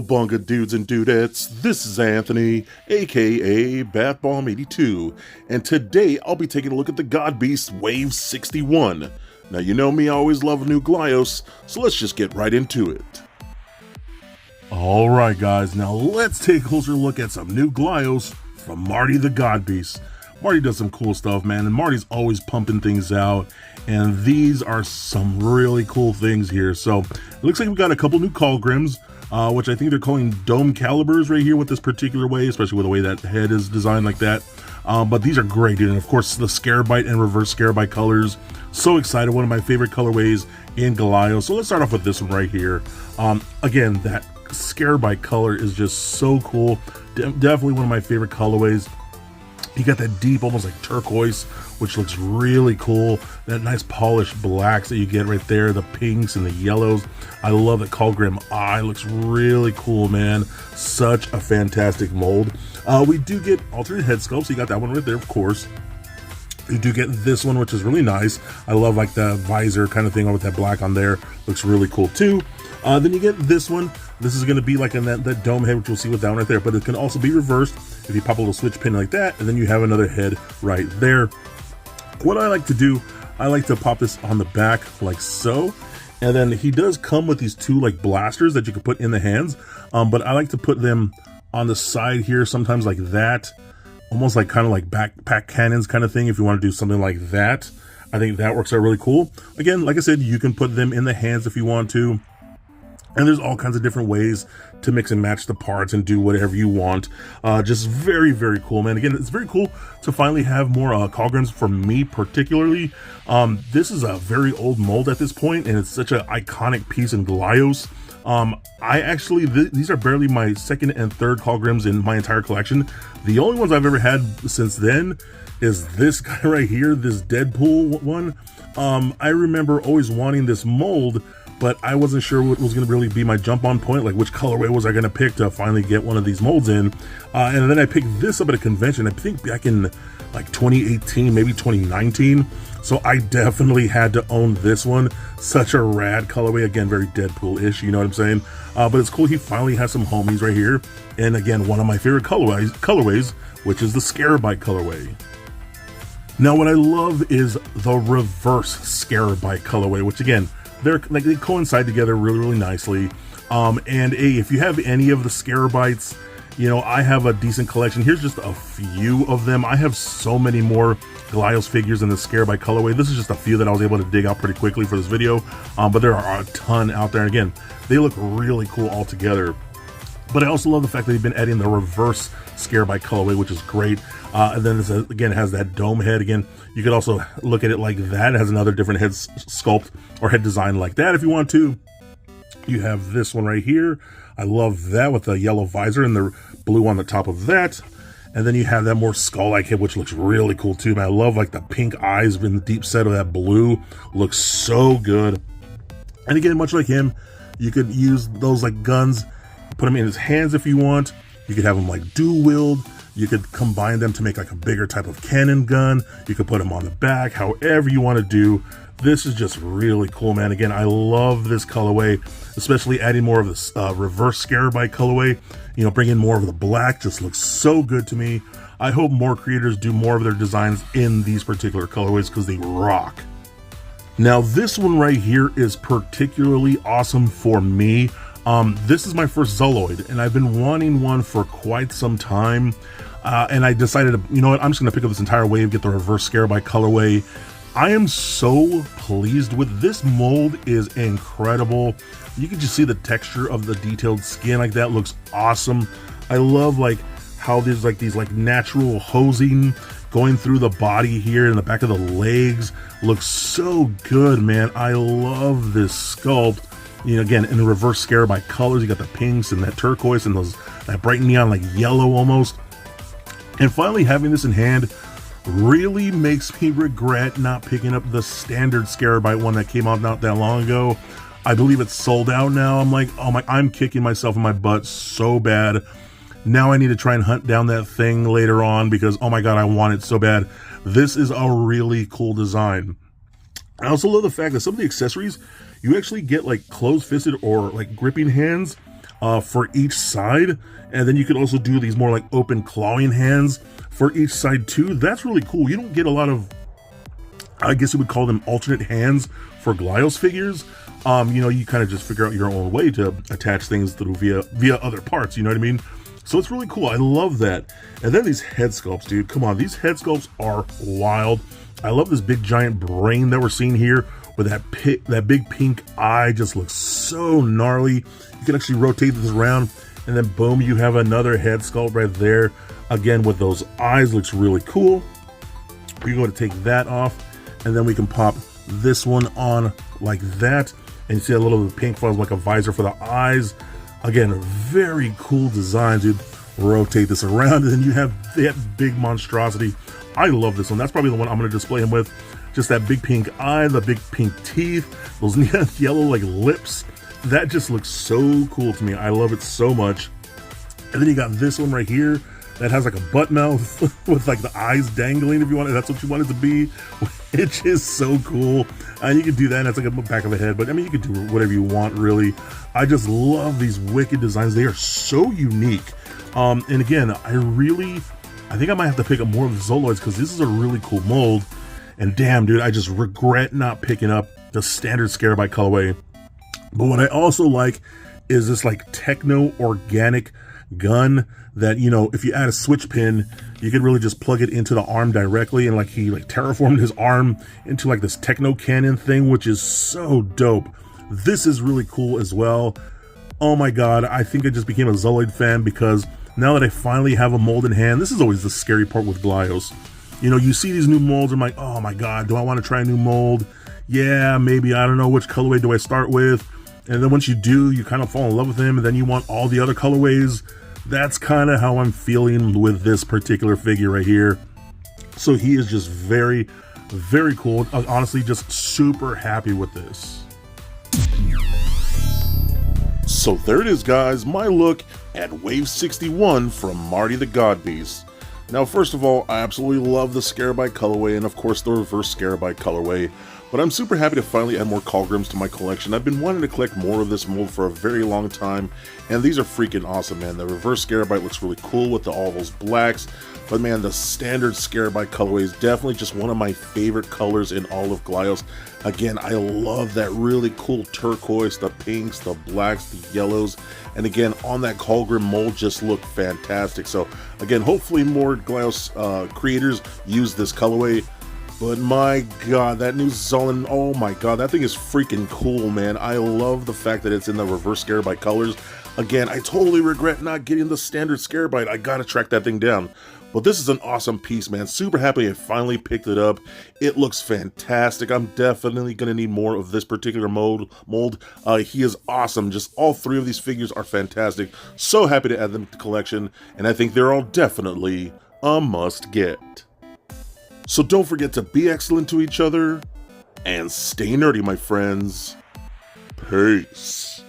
Cowabunga dudes and dudettes, this is Anthony, aka BatBomb82, and today I'll be taking a look at the Godbeast Wave 61. Now you know me, I always love a new Glyos, so let's just get right into it. Alright guys, now let's take a closer look at some new Glyos from Marty the Godbeast. Marty does some cool stuff, man, and Marty's always pumping things out, and these are some really cool things here. So it looks like we got a couple new Colgrims, which I think they're calling dome calibers right here with this particular way, especially with the way that head is designed like that. But these are great, dude. And of course the Scarabite and reverse Scarabite colors. So excited, one of my favorite colorways in Glyos. So let's start off with this one right here. Again, that Scarabite color is just so cool. Definitely one of my favorite colorways. You got that deep, almost like turquoise, which looks really cool. That nice polished blacks that you get right there, the pinks and the yellows. I love that Colgrim eye, looks really cool, man. Such a fantastic mold. We do get alternate head sculpts. You got that one right there, of course. You do get this one, which is really nice. I love like the visor kind of thing with that black on there. Looks really cool too. Then you get this one. This is going to be like in that dome head, which we'll see with that one right there, but it can also be reversed if you pop a little switch pin like that, and then you have another head right there. What I like to do, I like to pop this on the back like so, and then he does come with these two like blasters that you can put in the hands, but I like to put them on the side here, sometimes like that, almost like kind of like backpack cannons kind of thing if you want to do something like that. I think that works out really cool. Again, like I said, you can put them in the hands if you want to. And there's all kinds of different ways to mix and match the parts and do whatever you want. Just very, very cool, man. Again, it's very cool to finally have more Colgrims for me particularly. This is a very old mold at this point, and it's such an iconic piece in Glyos. I actually, these are barely my second and third Colgrims in my entire collection. The only ones I've ever had since then is this guy right here, this Deadpool one. I remember always wanting this mold, but I wasn't sure what was going to really be my jump on point, like which colorway was I going to pick to finally get one of these molds in. And then I picked this up at a convention, I think back in like 2018, maybe 2019. So I definitely had to own this one. Such a rad colorway. Again, very Deadpool-ish, you know what I'm saying? But it's cool he finally has some homies right here. And again, one of my favorite colorways, which is the Scarabite colorway. Now what I love is the reverse Scarabite colorway, which again, they coincide together really, really nicely. And if you have any of the Scarabites, you know, I have a decent collection. Here's just a few of them. I have so many more Glyos figures in the Scarabite colorway. This is just a few that I was able to dig out pretty quickly for this video. But there are a ton out there. And again, they look really cool all together. But I also love the fact that they've been adding the reverse Scarabite colorway, which is great. And then this, again, it has that dome head. Again, you could also look at it like that. It has another different head sculpt or head design like that if you want to. You have this one right here. I love that with the yellow visor and the blue on the top of that. And then you have that more skull-like head, which looks really cool too. Man, I love like the pink eyes in the deep set of that blue. Looks so good. And again, much like him, you could use those like guns, put them in his hands if you want. You could have them like dual wield. You could combine them to make like a bigger type of cannon gun. You could put them on the back, however you want to do. This is just really cool, man. Again, I love this colorway, especially adding more of this reverse Scarabite colorway. You know, bring in more of the black, just looks so good to me. I hope more creators do more of their designs in these particular colorways because they rock. Now, this one right here is particularly awesome for me. This is my first Zoloid, and I've been wanting one for quite some time. And I decided to, you know what, I'm just going to pick up this entire wave, get the reverse Scarabite colorway. I am so pleased with this mold. Is incredible. You can just see the texture of the detailed skin like that. Looks awesome. I love like how there's like these like natural hosing going through the body here in the back of the legs. Looks so good, man. I love this sculpt. You know, again, in the reverse Scarabite colors, you got the pinks and that turquoise and that bright neon like yellow almost. And finally having this in hand really makes me regret not picking up the standard Scarabite one that came out not that long ago. I believe it's sold out now. I'm like, oh my, I'm kicking myself in my butt so bad. Now I need to try and hunt down that thing later on because, oh my God, I want it so bad. This is a really cool design. I also love the fact that some of the accessories, you actually get like closed-fisted or like gripping hands. for each side. And then you could also do these more like open clawing hands for each side too. That's really cool. You don't get a lot of, I guess you would call them alternate hands for Glyos figures. You know, you kind of just figure out your own way to attach things through via other parts, you know what I mean? So it's really cool. I love that. And then these head sculpts, dude. Come on, these head sculpts are wild. I love this big giant brain that we're seeing here with that big pink eye. Just looks so gnarly. You can actually rotate this around, and then boom, you have another head sculpt right there. Again, with those eyes, looks really cool. We're going to take that off, and then we can pop this one on like that. And you see a little pink fuzz like a visor for the eyes. Again, very cool design, dude. Rotate this around, and then you have that big monstrosity. I love this one. That's probably the one I'm going to display him with. Just that big pink eye, the big pink teeth, those yellow like lips. That just looks so cool to me. I love it so much. And then you got this one right here that has like a butt mouth with like the eyes dangling, if you want it. That's what you want it to be, which is so cool. And you can do that, and that's like a back of the head, but I mean, you can do whatever you want, really. I just love these wicked designs. They are so unique. And again, I think I might have to pick up more of the Zoloids, because this is a really cool mold. And damn, dude, I just regret not picking up the standard Scarabite colorway. But what I also like is this like techno organic gun that, you know, if you add a switch pin, you could really just plug it into the arm directly, and like he like terraformed his arm into like this techno cannon thing, which is so dope. This is really cool as well. Oh my god, I think I just became a Zoloid fan, because now that I finally have a mold in hand, this is always the scary part with Glyos. You know, you see these new molds, I'm like, oh my god, do I want to try a new mold? Yeah, maybe. I don't know, which colorway do I start with? And then once you do, you kind of fall in love with him, and then you want all the other colorways. That's kind of how I'm feeling with this particular figure right here. So he is just very, very cool. Honestly, just super happy with this. So there it is, guys, my look at Wave 61 from Marty the Godbeast. Now, first of all, I absolutely love the Scarabite colorway, and of course the reverse Scarabite colorway. But I'm super happy to finally add more Colgrims to my collection. I've been wanting to collect more of this mold for a very long time, and these are freaking awesome, man. The reverse Scarabite looks really cool with all those blacks, but man, the standard Scarabite colorway is definitely just one of my favorite colors in all of Glyos. Again, I love that really cool turquoise, the pinks, the blacks, the yellows, and again, on that Colgrim mold just look fantastic. So again, hopefully more Glyos creators use this colorway. But my god, that new Zullen, oh my god, that thing is freaking cool, man. I love the fact that it's in the reverse Scarabite colors. Again, I totally regret not getting the standard Scarabite. I gotta track that thing down. But this is an awesome piece, man. Super happy I finally picked it up. It looks fantastic. I'm definitely gonna need more of this particular mold. He is awesome. Just all three of these figures are fantastic. So happy to add them to the collection, and I think they're all definitely a must get. So don't forget to be excellent to each other, and stay nerdy, my friends. Peace.